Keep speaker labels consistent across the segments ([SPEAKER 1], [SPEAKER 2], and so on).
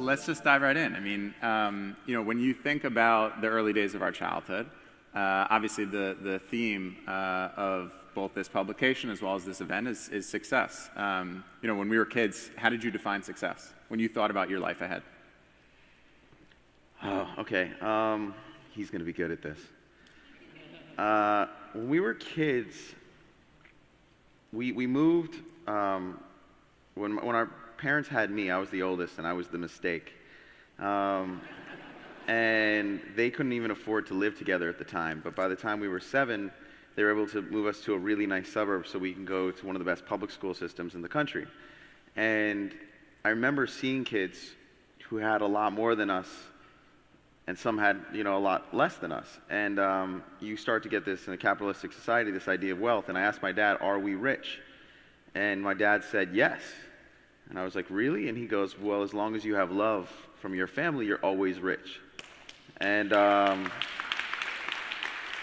[SPEAKER 1] let's just dive right in. I mean, when you think about the early days of our childhood, obviously the theme of both this publication as well as this event is success. When we were kids, how did you define success when you thought about your life ahead?
[SPEAKER 2] Oh, okay. He's going to be good at this. When we were kids, we moved, when our parents had me, I was the oldest and I was the mistake. And they couldn't even afford to live together at the time. But by the time we were 7, they were able to move us to a really nice suburb so we can go to one of the best public school systems in the country. And I remember seeing kids who had a lot more than us, and some had, a lot less than us. And you start to get this in a capitalistic society, this idea of wealth. And I asked my dad, are we rich? And my dad said, yes. And I was like, really? And he goes, well, as long as you have love from your family, you're always rich. And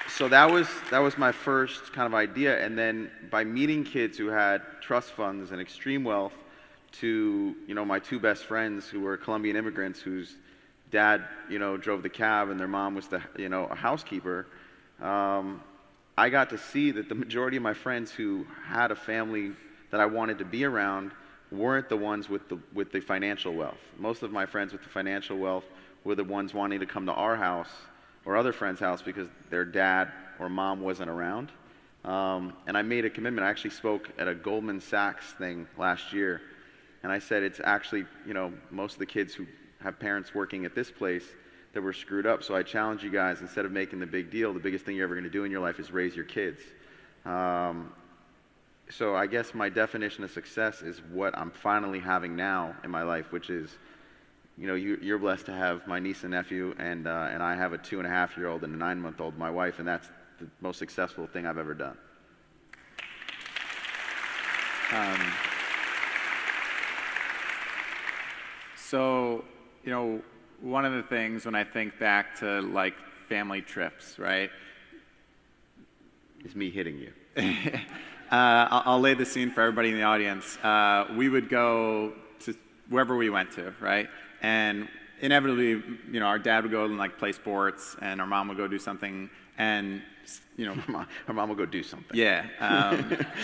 [SPEAKER 2] so that was my first kind of idea. And then by meeting kids who had trust funds and extreme wealth to, my 2 best friends who were Colombian immigrants whose dad, drove the cab and their mom was a housekeeper, I got to see that the majority of my friends who had a family that I wanted to be around weren't the ones with the financial wealth. Most of my friends with the financial wealth were the ones wanting to come to our house or other friends' house because their dad or mom wasn't around. And I made a commitment. I actually spoke at a Goldman Sachs thing last year, and I said it's actually, most of the kids who have parents working at this place that were screwed up. So I challenge you guys, instead of making the big deal, the biggest thing you're ever going to do in your life is raise your kids. So I guess my definition of success is what I'm finally having now in my life, which is, you're blessed to have my niece and nephew, and I have a 2.5-year-old and a 9-month-old, my wife, and that's the most successful thing I've ever done.
[SPEAKER 1] So, one of the things when I think back to like family trips, right?
[SPEAKER 2] Is me hitting you.
[SPEAKER 1] I'll lay the scene for everybody in the audience. We would go to wherever we went to, right? And inevitably, our dad would go and like play sports, and our mom would go do something, and
[SPEAKER 2] her mom would go do something.
[SPEAKER 1] Yeah,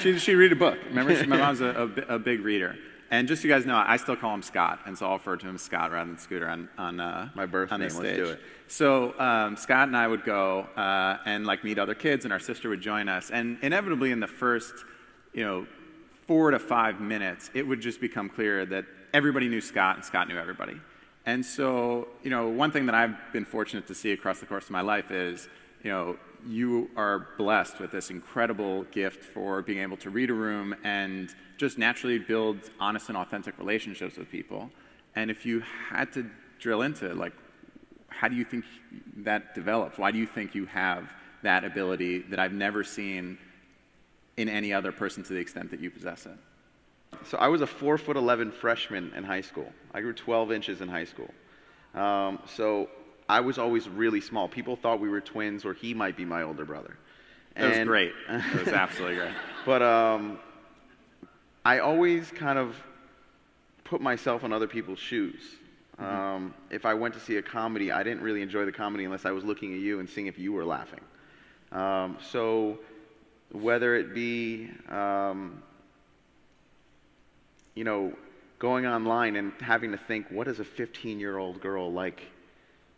[SPEAKER 1] she'd read a book. Remember, my mom's a big reader. And just so you guys know, I still call him Scott, and so I'll refer to him as Scott rather than Scooter on
[SPEAKER 2] my birth
[SPEAKER 1] on
[SPEAKER 2] name.
[SPEAKER 1] the stage.
[SPEAKER 2] Let's do it.
[SPEAKER 1] So Scott and I would go and like meet other kids, and our sister would join us. And inevitably, in the first 4 to 5 minutes, it would just become clear that everybody knew Scott, and Scott knew everybody. And so one thing that I've been fortunate to see across the course of my life is you are blessed with this incredible gift for being able to read a room and just naturally build honest and authentic relationships with people. And if you had to drill into it, like, how do you think that develops? Why do you think you have that ability that I've never seen in any other person to the extent that you possess it?
[SPEAKER 2] So I was a 4'11" freshman in high school. I grew 12 inches in high school. So I was always really small. People thought we were twins, or he might be my older brother.
[SPEAKER 1] That was great. It was absolutely great.
[SPEAKER 2] But I always kind of put myself in other people's shoes. If I went to see a comedy, I didn't really enjoy the comedy unless I was looking at you and seeing if you were laughing. So whether it be, going online and having to think, what is a 15-year-old girl like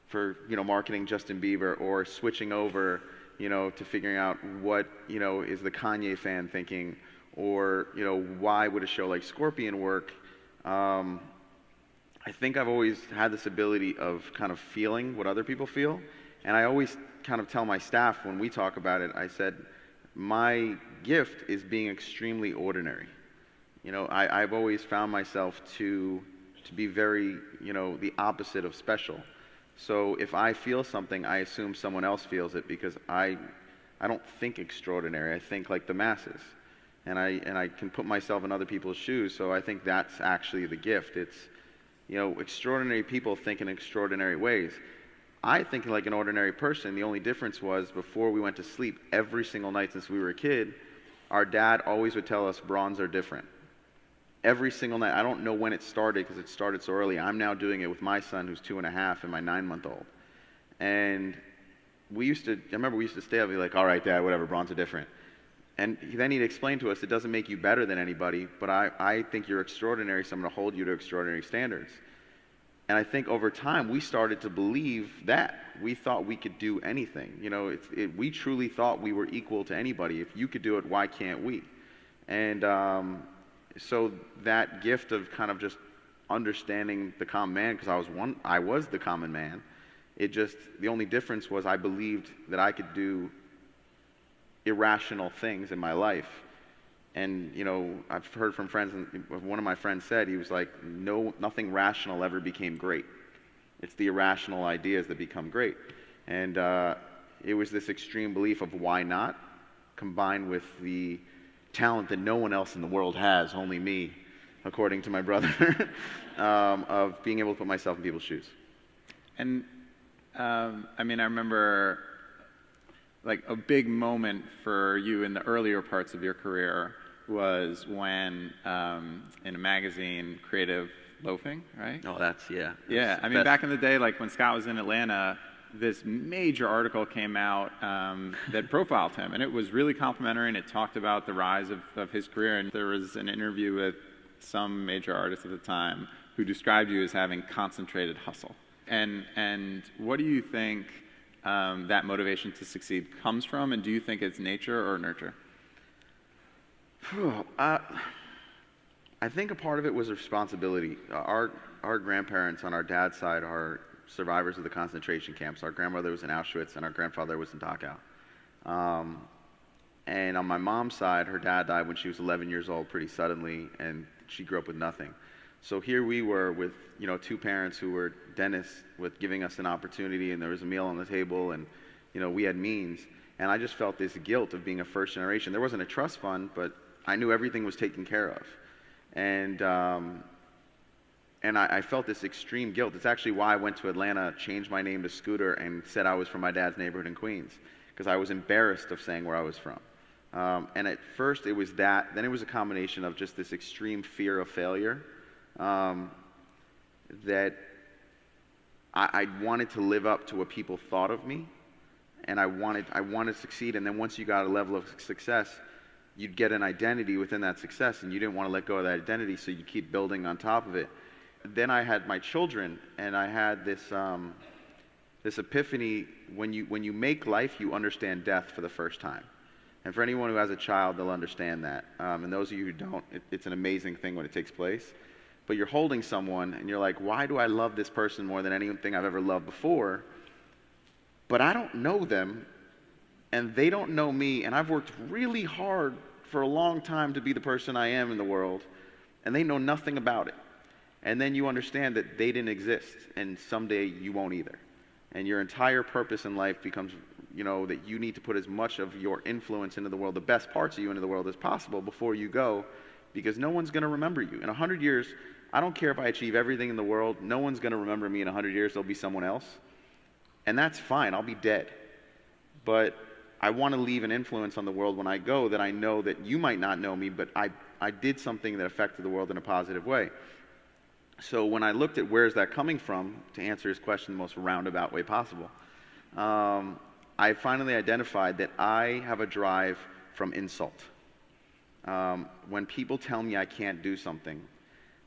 [SPEAKER 2] for, marketing Justin Bieber, or switching over, to figuring out what, is the Kanye fan thinking, or, why would a show like Scorpion work? I think I've always had this ability of kind of feeling what other people feel. And I always kind of tell my staff when we talk about it, I said, my gift is being extremely ordinary. I've always found myself to be very, the opposite of special. So if I feel something, I assume someone else feels it, because I don't think extraordinary. I think like the masses. And I can put myself in other people's shoes. So I think that's actually the gift. It's, extraordinary people think in extraordinary ways. I think like an ordinary person. The only difference was, before we went to sleep every single night since we were a kid, our dad always would tell us bronze are different. every single night. I don't know when it started because it started so early. I'm now doing it with my son who's 2.5 and my 9-month-old. And I remember we used to stay up and be like, all right, Dad, whatever, bronze are different. And then he'd explain to us, it doesn't make you better than anybody, but I think you're extraordinary, so I'm going to hold you to extraordinary standards. And I think over time, we started to believe that. We thought we could do anything. You know, we truly thought we were equal to anybody. If you could do it, why can't we? And so that gift of kind of just understanding the common man, because I was the common man. The only difference was I believed that I could do irrational things in my life. And, you know, I've heard from friends, and one of my friends said, he was like, nothing rational ever became great. It's the irrational ideas that become great. And it was this extreme belief of why not, combined with the talent that no one else in the world has, only me, according to my brother, of being able to put myself in people's shoes.
[SPEAKER 1] And, I mean, I remember like a big moment for you in the earlier parts of your career was when in a magazine, Creative Loafing, right?
[SPEAKER 2] Oh, yeah.
[SPEAKER 1] Yeah, I mean, back in the day, like when Scott was in Atlanta, this major article came out that profiled him, and it was really complimentary, and it talked about the rise of his career. And there was an interview with some major artist at the time who described you as having concentrated hustle. And what do you think that motivation to succeed comes from, and do you think it's nature or nurture?
[SPEAKER 2] I think a part of it was responsibility. Our grandparents on our dad's side are survivors of the concentration camps. Our grandmother was in Auschwitz and our grandfather was in Dachau. And on my mom's side, her dad died when she was 11 years old pretty suddenly, and she grew up with nothing. So here we were with, you know, two parents who were dentists with giving us an opportunity, and there was a meal on the table, and, you know, we had means. And I just felt this guilt of being a first generation. There wasn't a trust fund, but I knew everything was taken care of. And I felt this extreme guilt. It's actually why I went to Atlanta, changed my name to Scooter, and said I was from my dad's neighborhood in Queens, because I was embarrassed of saying where I was from. And at first it was that, then it was a combination of just this extreme fear of failure, that I wanted to live up to what people thought of me, and I wanted to succeed. And then once you got a level of success, you'd get an identity within that success, and you didn't want to let go of that identity, so you keep building on top of it. Then I had my children, and I had this this epiphany. When you make life, you understand death for the first time. And for anyone who has a child, they'll understand that. And those of you who don't, it's an amazing thing when it takes place. But you're holding someone, and you're like, why do I love this person more than anything I've ever loved before? But I don't know them, and they don't know me, and I've worked really hard for a long time to be the person I am in the world, and they know nothing about it. And then you understand that they didn't exist, and someday you won't either. And your entire purpose in life becomes, you know, that you need to put as much of your influence into the world, the best parts of you into the world as possible before you go, because no one's going to remember you. In 100 years, I don't care if I achieve everything in the world, no one's going to remember me in 100 years, there'll be someone else. And that's fine, I'll be dead. But I want to leave an influence on the world when I go, that I know that you might not know me, but I did something that affected the world in a positive way. So when I looked at where's that coming from, to answer his question the most roundabout way possible, I finally identified that I have a drive from insult. When people tell me I can't do something,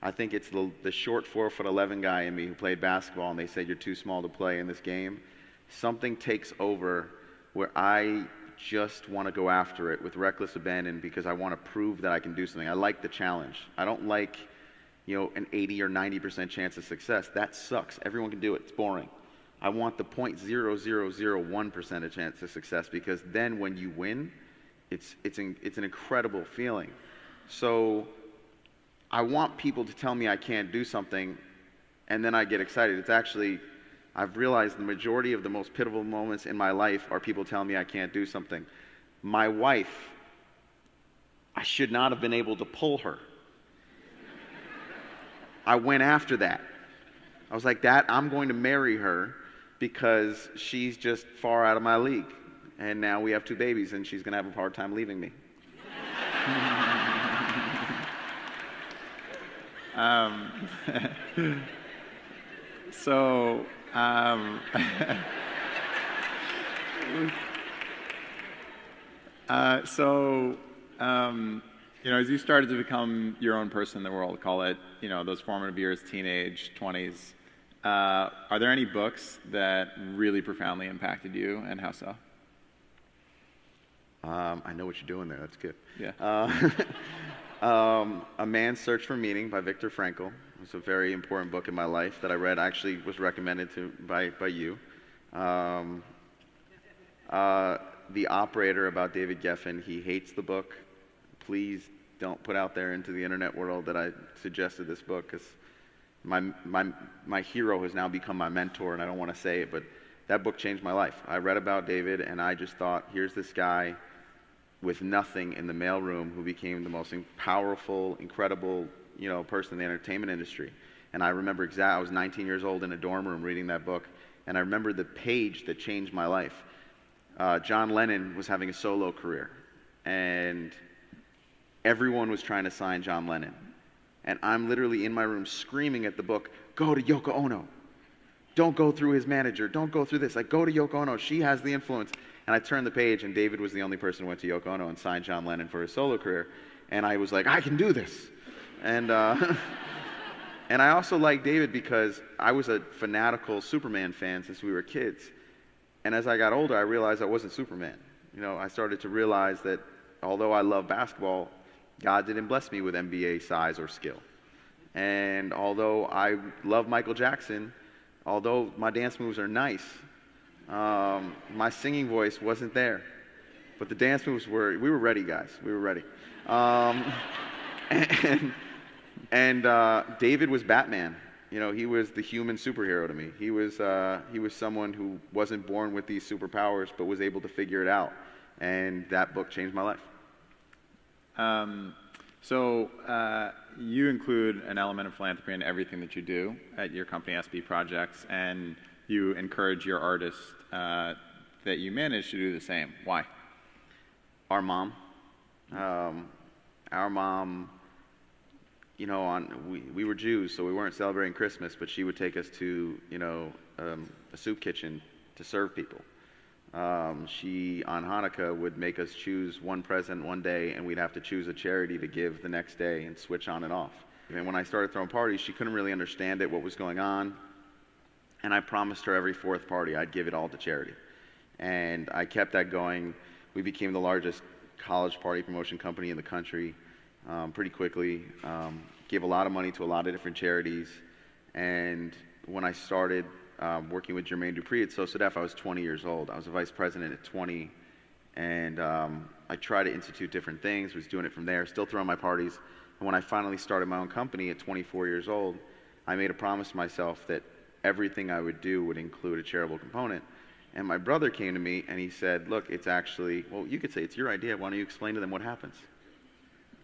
[SPEAKER 2] I think it's the short 4'11" guy in me who played basketball, and they said you're too small to play in this game. Something takes over where I just want to go after it with reckless abandon, because I want to prove that I can do something. I like the challenge. I don't like, you know, an 80 or 90% chance of success. That sucks. Everyone can do it. It's boring. I want the 0.0001% of chance of success, because then when you win, it's an incredible feeling. So I want people to tell me I can't do something, and then I get excited. It's actually, I've realized the majority of the most pivotal moments in my life are people telling me I can't do something. My wife, I should not have been able to pull her. I went after that. I was like, I'm going to marry her because she's just far out of my league. And now we have 2 babies, and she's going to have a hard time leaving me.
[SPEAKER 1] Um, so, um, so, as you started to become your own person in the world, call it, those formative years, teenage, 20s, are there any books that really profoundly impacted you, and how so?
[SPEAKER 2] I know what you're doing there. That's good.
[SPEAKER 1] Yeah.
[SPEAKER 2] A Man's Search for Meaning by Viktor Frankl. It's a very important book in my life that I read. Actually, was recommended by you. The Operator about David Geffen. He hates the book. Please don't put out there into the internet world that I suggested this book, because my hero has now become my mentor, and I don't want to say it, but that book changed my life. I read about David, and I just thought, here's this guy with nothing in the mailroom who became the most powerful, incredible, person in the entertainment industry. And I remember I was 19 years old in a dorm room reading that book, and I remember the page that changed my life. John Lennon was having a solo career, and everyone was trying to sign John Lennon. And I'm literally in my room screaming at the book, go to Yoko Ono. Don't go through his manager. Don't go through this. Like, go to Yoko Ono. She has the influence. And I turned the page, and David was the only person who went to Yoko Ono and signed John Lennon for his solo career. And I was like, I can do this. And and I also like David because I was a fanatical Superman fan since we were kids. And as I got older, I realized I wasn't Superman. I started to realize that although I love basketball, God didn't bless me with NBA size or skill. And although I love Michael Jackson, although my dance moves are nice, my singing voice wasn't there. But the dance moves we were ready, guys. We were ready. And David was Batman. He was the human superhero to me. He was someone who wasn't born with these superpowers, but was able to figure it out. And that book changed my life.
[SPEAKER 1] So you include an element of philanthropy in everything that you do at your company, SB Projects, and you encourage your artists that you manage to do the same. Why?
[SPEAKER 2] Our mom. We were Jews, so we weren't celebrating Christmas, but she would take us to, a soup kitchen to serve people. She, on Hanukkah, would make us choose one present one day, and we'd have to choose a charity to give the next day and switch on and off. And when I started throwing parties, she couldn't really understand what was going on. And I promised her every fourth party I'd give it all to charity. And I kept that going. We became the largest college party promotion company in the country pretty quickly. Gave a lot of money to a lot of different charities. And when I started working with Jermaine Dupri at SOSADEF, I was 20 years old. I was a vice president at 20, and I tried to institute different things, was doing it from there, still throwing my parties. And when I finally started my own company at 24 years old, I made a promise to myself that everything I would do would include a charitable component. And my brother came to me and he said, look, it's actually, well, you could say it's your idea. Why don't you explain to them what happens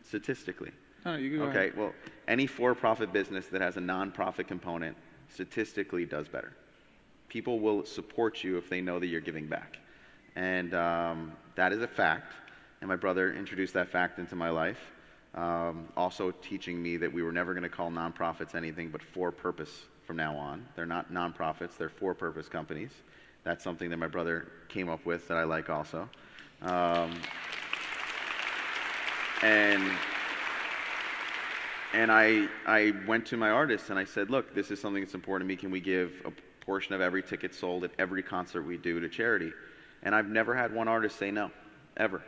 [SPEAKER 2] statistically?
[SPEAKER 1] Oh, you go
[SPEAKER 2] Okay,
[SPEAKER 1] ahead.
[SPEAKER 2] well, any for-profit business that has a non-profit component statistically does better. People will support you if they know that you're giving back. And that is a fact. And my brother introduced that fact into my life, also teaching me that we were never going to call nonprofits anything but for-purpose from now on. They're not nonprofits, they're for-purpose companies. That's something that my brother came up with that I like also. And I went to my artists and I said, look, this is something that's important to me. Can we give a portion of every ticket sold at every concert we do to charity? And I've never had one artist say no, ever.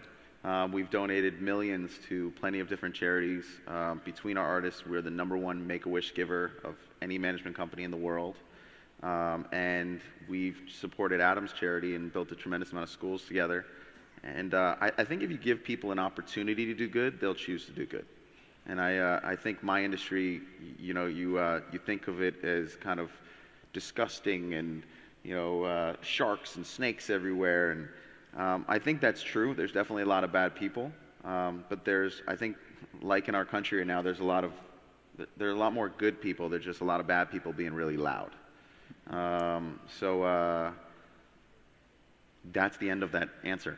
[SPEAKER 2] We've donated millions to plenty of different charities. Between our artists, we're the #1 Make-A-Wish giver of any management company in the world. And we've supported Adam's charity and built a tremendous amount of schools together. And I think if you give people an opportunity to do good, they'll choose to do good. And I think my industry, you think of it as kind of disgusting and, sharks and snakes everywhere. And I think that's true. There's definitely a lot of bad people. But I think, like in our country right now, there are a lot more good people. There's just a lot of bad people being really loud. So that's the end of that answer.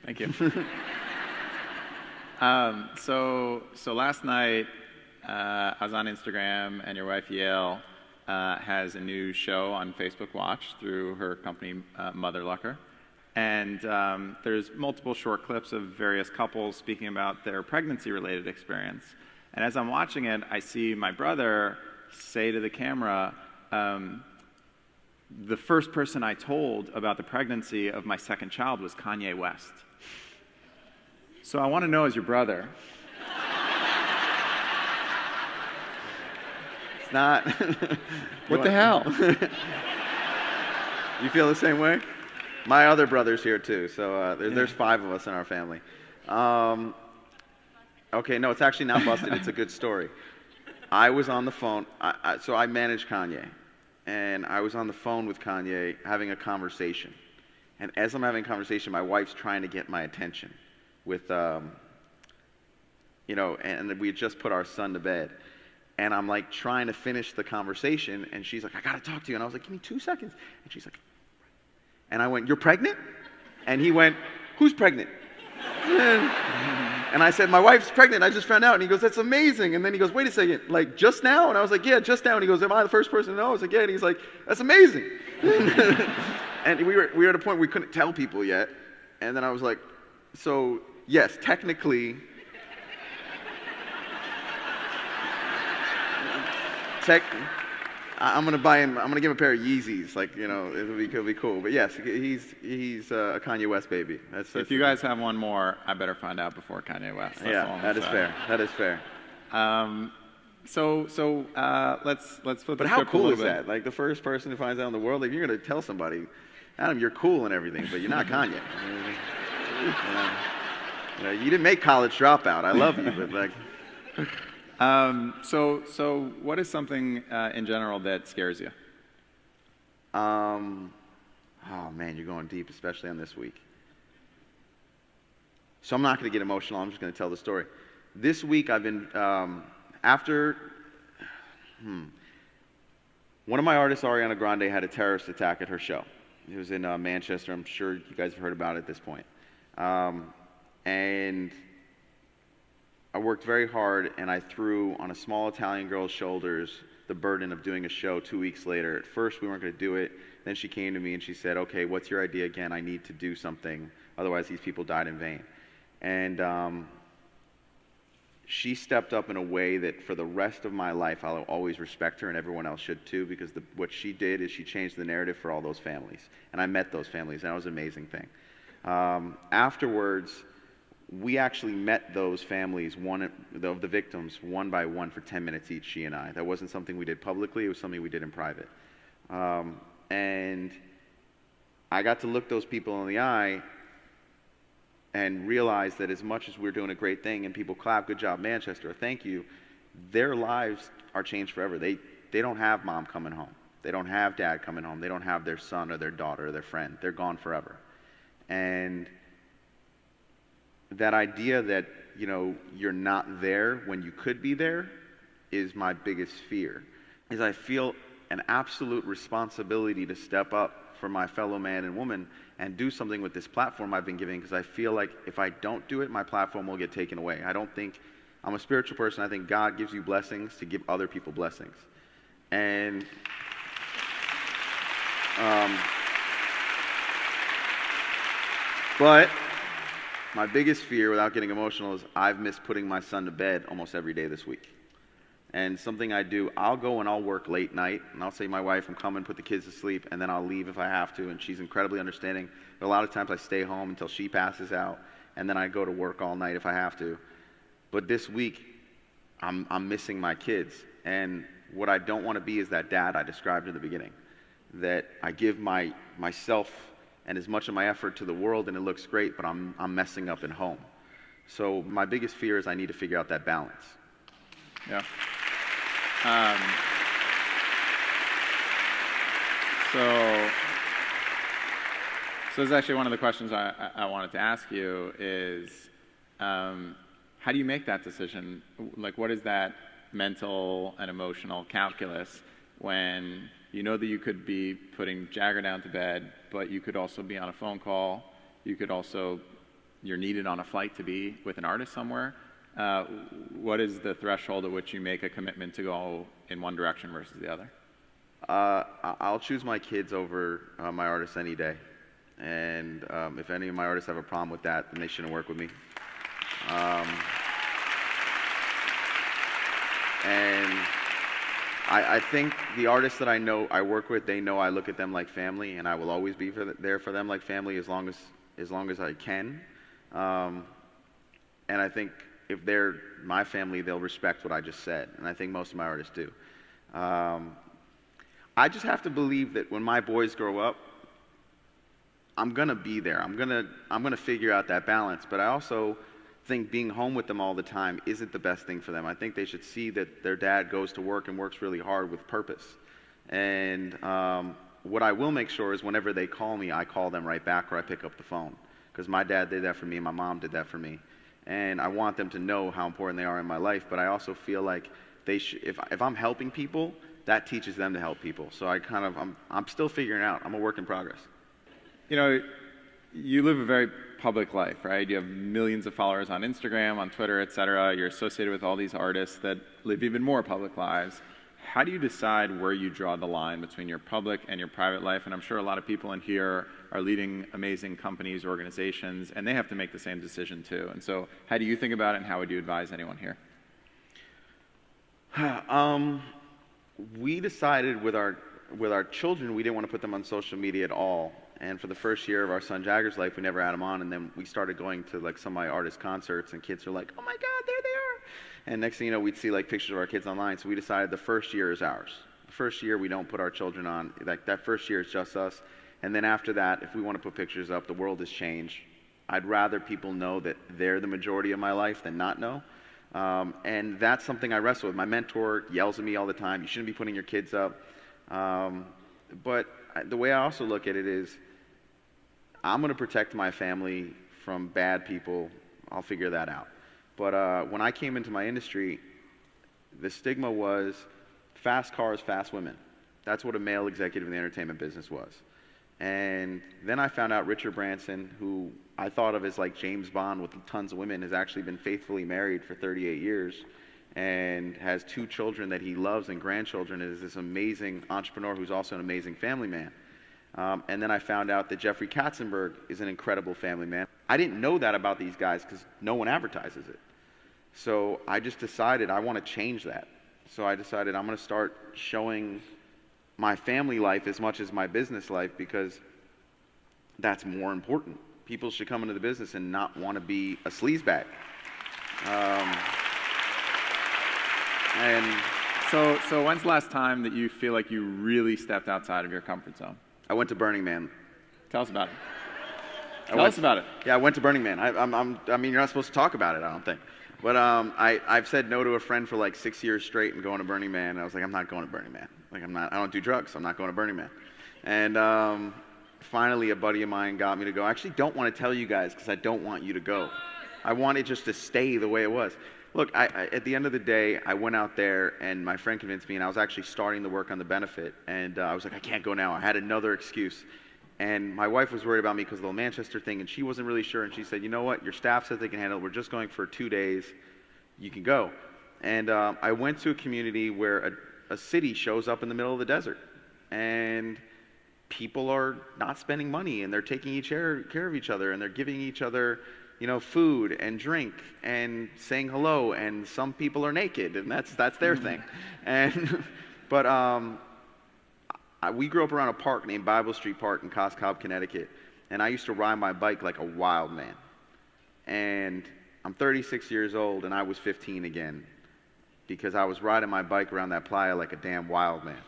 [SPEAKER 1] Thank you. So last night, I was on Instagram, and your wife Yale has a new show on Facebook Watch through her company Mother Lucker. And there's multiple short clips of various couples speaking about their pregnancy-related experience. And as I'm watching it, I see my brother say to the camera, the first person I told about the pregnancy of my second child was Kanye West. So I want to know, as your brother,
[SPEAKER 2] It's not.
[SPEAKER 1] what the hell?
[SPEAKER 2] You feel the same way? My other brother's here too, so there's 5 of us in our family. Okay, no, it's actually not busted. It's a good story. I was on the phone, so I manage Kanye, and I was on the phone with Kanye having a conversation. And as I'm having a conversation, my wife's trying to get my attention with, and we had just put our son to bed. And I'm like trying to finish the conversation, and she's like, I gotta talk to you. And I was like, give me 2 seconds. And she's like, and I went, you're pregnant? And he went, who's pregnant? And I said, my wife's pregnant. I just found out. And he goes, that's amazing. And then he goes, wait a second, like just now? And I was like, yeah, just now. And he goes, am I the first person to know? I was like, yeah. And he's like, that's amazing. And we were at a point we couldn't tell people yet. And then I was like, so yes, technically, I'm gonna buy him. I'm gonna give him a pair of Yeezys. Like, it'll be cool. But yes, he's a Kanye West baby. That's
[SPEAKER 1] if you guys have one more, I better find out before Kanye West. That's all
[SPEAKER 2] that is fair. That is fair.
[SPEAKER 1] So let's flip.
[SPEAKER 2] But how cool is that? Like the first person who finds out in the world. Like you're gonna tell somebody, Adam, you're cool and everything, but you're not Kanye. You didn't make College Dropout. I love you, but like.
[SPEAKER 1] So what is something in general that scares you?
[SPEAKER 2] Oh man, you're going deep, especially on this week. So I'm not going to get emotional. I'm just going to tell the story. This week I've been one of my artists, Ariana Grande, had a terrorist attack at her show. It was in Manchester. I'm sure you guys have heard about it at this point. And I worked very hard, and I threw on a small Italian girl's shoulders the burden of doing a show 2 weeks later. At first, we weren't going to do it. Then she came to me and she said, okay, what's your idea again? I need to do something. Otherwise, these people died in vain. And she stepped up in a way that for the rest of my life, I'll always respect her, and everyone else should too, because what she did is she changed the narrative for all those families. And I met those families, and that was an amazing thing. Afterwards, we actually met those families, of the victims, one by one for 10 minutes each, she and I. That wasn't something we did publicly, it was something we did in private. And I got to look those people in the eye and realize that as much as we're doing a great thing and people clap, good job Manchester, or thank you, their lives are changed forever. They don't have mom coming home. They don't have dad coming home. They don't have their son or their daughter or their friend. They're gone forever. And that idea that, you're not there when you could be there is my biggest fear. Is I feel an absolute responsibility to step up for my fellow man and woman and do something with this platform I've been giving, because I feel like if I don't do it, my platform will get taken away. I don't think, I'm a spiritual person. I think God gives you blessings to give other people blessings. And but my biggest fear, without getting emotional, is I've missed putting my son to bed almost every day this week. And something I do, I'll go and I'll work late night, and I'll say to my wife, I'm coming, put the kids to sleep, and then I'll leave if I have to, and she's incredibly understanding. But a lot of times I stay home until she passes out, and then I go to work all night if I have to. But this week, I'm missing my kids. And what I don't want to be is that dad I described in the beginning, that I give myself and as much of my effort to the world, and it looks great, but I'm messing up at home. So my biggest fear is I need to figure out that balance.
[SPEAKER 1] Yeah. So this is actually one of the questions I wanted to ask you is, how do you make that decision? Like, what is that mental and emotional calculus when you know that you could be putting Jagger down to bed, but you could also be on a phone call, you're needed on a flight to be with an artist somewhere? what is the threshold at which you make a commitment to go in one direction versus the other?
[SPEAKER 2] I'll choose my kids over my artists any day. And if any of my artists have a problem with that, then they shouldn't work with me. And I think the artists that I work with, they know I look at them like family, and I will always be there for them like family as long as I can. And I think if they're my family, they'll respect what I just said, and I think most of my artists do. I just have to believe that when my boys grow up, I'm gonna be there. I'm gonna figure out that balance. But I also think being home with them all the time isn't the best thing for them. I think they should see that their dad goes to work and works really hard with purpose. And what I will make sure is whenever they call me, I call them right back or I pick up the phone. Because my dad did that for me and my mom did that for me. And I want them to know how important they are in my life, but I also feel like if I'm helping people, that teaches them to help people. So I'm still figuring out. I'm a work in progress.
[SPEAKER 1] You know, you live a very public life, right? You have millions of followers on Instagram, on Twitter, etc. You're associated with all these artists that live even more public lives. How do you decide where you draw the line between your public and your private life? And I'm sure a lot of people in here are leading amazing companies, organizations, and they have to make the same decision too. And so how do you think about it, and how would you advise anyone here?
[SPEAKER 2] We decided with our children, we didn't want to put them on social media at all. And for the first year of our son Jagger's life, we never had him on. And then we started going to like some of my artist concerts, and kids are like, "Oh my God, there they are!" And next thing you know, we'd see like pictures of our kids online. So we decided the first year is ours. The first year we don't put our children on. Like that first year is just us. And then after that, if we want to put pictures up, the world has changed. I'd rather people know that they're the majority of my life than not know. And that's something I wrestle with. My mentor yells at me all the time, "You shouldn't be putting your kids up." But the way I also look at it is, I'm going to protect my family from bad people. I'll figure that out. But when I came into my industry, the stigma was fast cars, fast women. That's what a male executive in the entertainment business was. And then I found out Richard Branson, who I thought of as like James Bond with tons of women, has actually been faithfully married for 38 years and has 2 children that he loves and grandchildren, and is this amazing entrepreneur who's also an amazing family man. And then I found out that Jeffrey Katzenberg is an incredible family man. I didn't know that about these guys because no one advertises it. So I just decided I want to change that. So I decided I'm going to start showing my family life as much as my business life, because that's more important. People should come into the business and not want to be a sleazebag.
[SPEAKER 1] So when's the last time that you feel like you really stepped outside of your comfort zone?
[SPEAKER 2] I went to Burning Man.
[SPEAKER 1] Tell us about it. Tell us about it.
[SPEAKER 2] Yeah, I went to Burning Man. I mean, you're not supposed to talk about it, I don't think. But I've said no to a friend for like 6 years straight and going to Burning Man. And I was like, I'm not going to Burning Man. Like, I don't do drugs, so I'm not going to Burning Man. And finally, a buddy of mine got me to go. I actually don't want to tell you guys because I don't want you to go. I want it just to stay the way it was. Look, at the end of the day, I went out there, and my friend convinced me, and I was actually starting to work on the benefit. And I was like, I can't go now. I had another excuse. And my wife was worried about me because of the Manchester thing, and she wasn't really sure. And she said, you know what? Your staff says they can handle it. We're just going for 2 days. You can go. And I went to a community where a city shows up in the middle of the desert. And people are not spending money, and they're taking care of each other, and they're giving each other, you know, food and drink and saying hello. And some people are naked, and that's their thing. And we grew up around a park named Bible Street Park in Cobb, Connecticut, and I used to ride my bike like a wild man. And I'm 36 years old, and I was 15 again, because I was riding my bike around that playa like a damn wild man.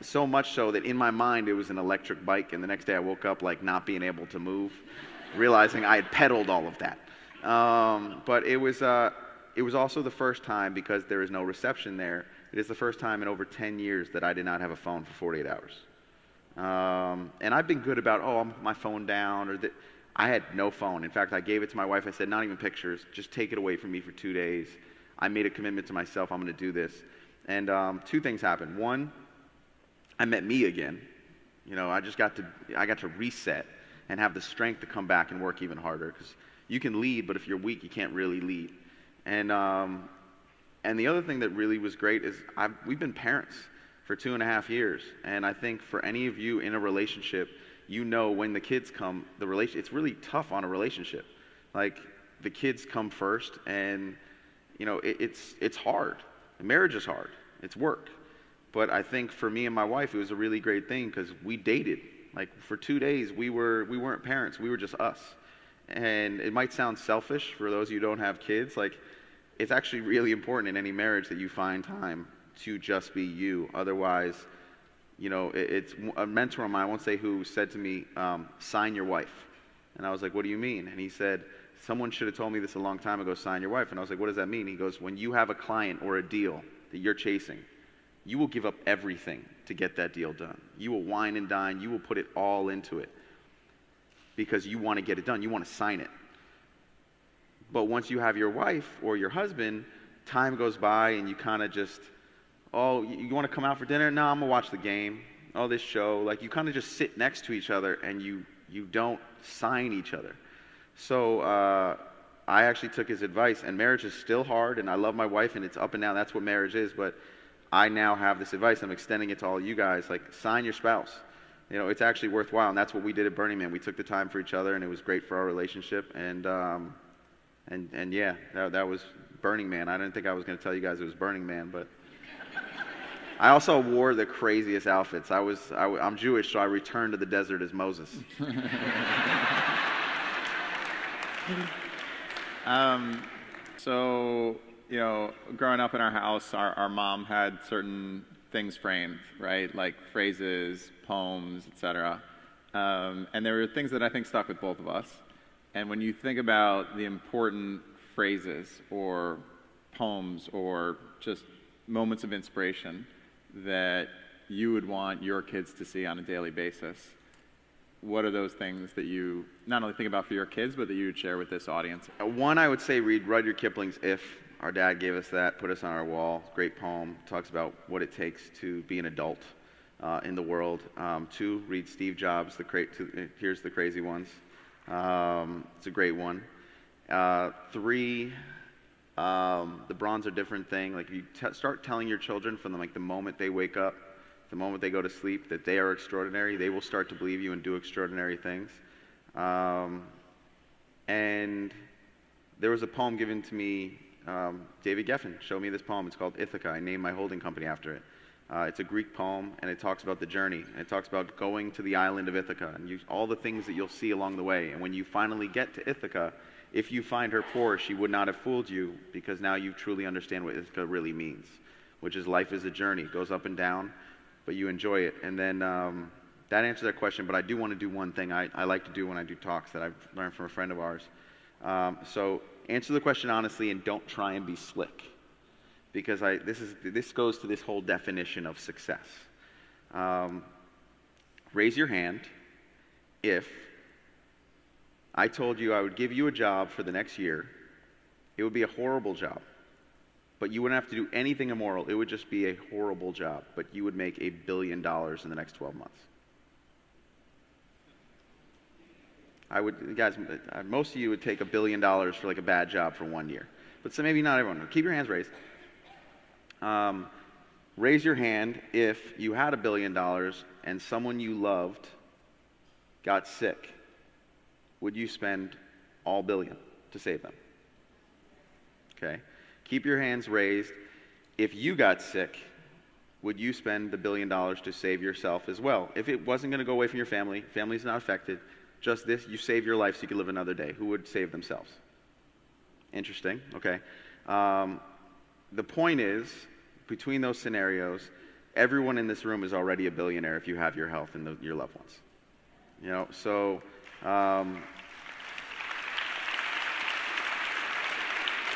[SPEAKER 2] So much so that in my mind it was an electric bike, and the next day I woke up like not being able to move, realizing I had pedaled all of that. But it was also the first time, because there is no reception there, it is the first time in over 10 years that I did not have a phone for 48 hours. And I've been good about, I'm my phone down, or that. I had no phone. In fact, I gave it to my wife. I said, not even pictures, just take it away from me for 2 days. I made a commitment to myself, I'm going to do this. And 2 things happened. One, I met me again. You know, I got to reset and have the strength to come back and work even harder, because you can lead, but if you're weak, you can't really lead. And the other thing that really was great is we've been parents for 2.5 years, and I think for any of you in a relationship, you know when the kids come, it's really tough on a relationship. Like, the kids come first, and you know it's hard. Marriage is hard. It's work. But I think for me and my wife, it was a really great thing because we dated. Like, for 2 days, we weren't parents. We were just us. And it might sound selfish for those of you who don't have kids. Like, it's actually really important in any marriage that you find time to just be you. Otherwise, you know, it's a mentor of mine, I won't say who, said to me, sign your wife. And I was like, what do you mean? And he said, someone should have told me this a long time ago, sign your wife. And I was like, what does that mean? He goes, when you have a client or a deal that you're chasing, you will give up everything to get that deal done. You will wine and dine. You will put it all into it because you want to get it done. You want to sign it. But once you have your wife or your husband, time goes by and you kind of just, oh, you want to come out for dinner? No, I'm going to watch the game. Oh, this show. Like, you kind of just sit next to each other and you don't sign each other. So I actually took his advice, and marriage is still hard, and I love my wife, and it's up and down. That's what marriage is. But I now have this advice. I'm extending it to all you guys. Like, sign your spouse. You know, it's actually worthwhile, and that's what we did at Burning Man. We took the time for each other, and it was great for our relationship. And yeah, that was Burning Man. I didn't think I was going to tell you guys it was Burning Man, but I also wore the craziest outfits. I'm Jewish, so I returned to the desert as Moses.
[SPEAKER 1] So, you know, growing up in our house, our mom had certain things framed, right? Like phrases, poems, etc. And there were things that I think stuck with both of us. And when you think about the important phrases or poems or just moments of inspiration that you would want your kids to see on a daily basis, what are those things that you not only think about for your kids, but that you would share with this audience?
[SPEAKER 2] One, I would say read Rudyard Kipling's If. Our dad gave us that, put us on our wall. Great poem. Talks about what it takes to be an adult in the world. 2, read Steve Jobs' Here's the Crazy Ones. It's a great one. 3, The Bronze Are Different thing. Like, you start telling your children from the moment they wake up, the moment they go to sleep, that they are extraordinary, they will start to believe you and do extraordinary things. And there was a poem given to me, David Geffen showed me this poem. It's called Ithaca. I named my holding company after it. It's a Greek poem, and it talks about the journey. And it talks about going to the island of Ithaca and all the things that you'll see along the way. And when you finally get to Ithaca, if you find her poor, she would not have fooled you, because now you truly understand what Ithaca really means, which is life is a journey. It goes up and down, but you enjoy it. And then that answers that question, but I do want to do one thing I like to do when I do talks that I've learned from a friend of ours. So answer the question honestly and don't try and be slick, because this goes to this whole definition of success. Raise your hand if I told you I would give you a job for the next year. It would be a horrible job, but you wouldn't have to do anything immoral. It would just be a horrible job, but you would make $1 billion in the next 12 months. Guys, most of you would take $1 billion for like a bad job for 1 year, but so maybe not everyone. Keep your hands raised. Raise your hand if you had $1 billion and someone you loved got sick. Would you spend all $1 billion to save them? Okay. Keep your hands raised. If you got sick, would you spend the $1 billion to save yourself as well? If it wasn't going to go away from your family, family's not affected, just this, you save your life so you can live another day. Who would save themselves? Interesting. Okay. The point is, between those scenarios, everyone in this room is already a billionaire if you have your health and your loved ones. You know, so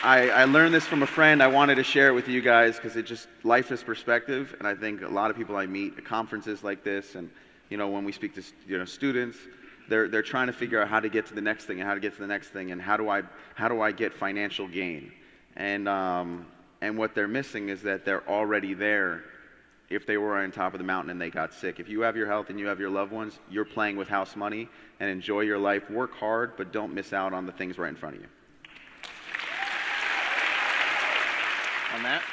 [SPEAKER 2] I learned this from a friend. I wanted to share it with you guys because it just, life is perspective, and I think a lot of people I meet at conferences like this, and you know, when we speak to students, they're trying to figure out how to get to the next thing and how to get to the next thing and how do I get financial gain, and what they're missing is that they're already there. If they were on top of the mountain and they got sick, if you have your health and you have your loved ones, you're playing with house money, and enjoy your life. Work hard, but don't miss out on the things right in front of you.
[SPEAKER 1] on that.